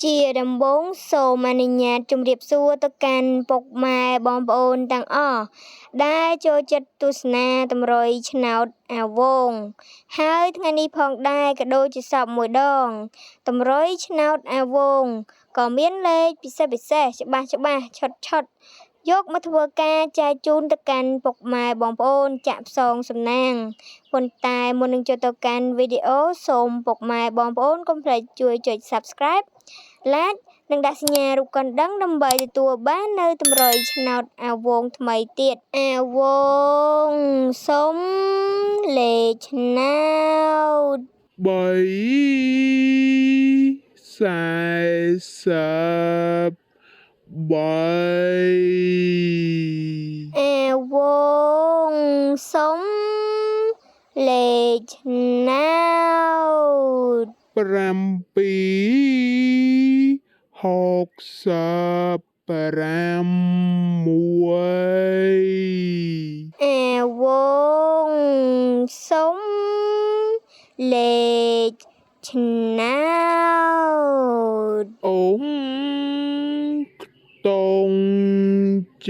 ជាដំបូងសូមអនុញ្ញាតជម្រាបសួរទៅកាន់ពុកម៉ែបងប្អូនទាំងអស់ដែលចូលចិត្តទស្សនាតម្រុយឆ្នោតអាវងហើយថ្ងៃនេះផងដែរក៏ដូចជាសពមួយដងតម្រុយឆ្នោតអាវងក៏មានលេខពិសេសច្បាស់ឆុតយកមកធ្វើការចែកជូនទៅកាន់ពុកម៉ែបងប្អូនចាក់ផ្សងសំណាងប៉ុន្តែមុននឹងចូលទៅកាន់វីដេអូសូមពុកម៉ែបងប្អូនកុំភ្លេចជួយចុច Subscribe like និងដាក់សញ្ញារូបកណ្ដឹងដើម្បីទទួលបាននៅតម្រុយឆ្នោតអាវងថ្មីទៀតអាវងសុំលេខឆ្នោត343អាវងសុំលេខឆ្នោត766អាវងសុំលេខឆ្នោតអង្គខ្ទង់ច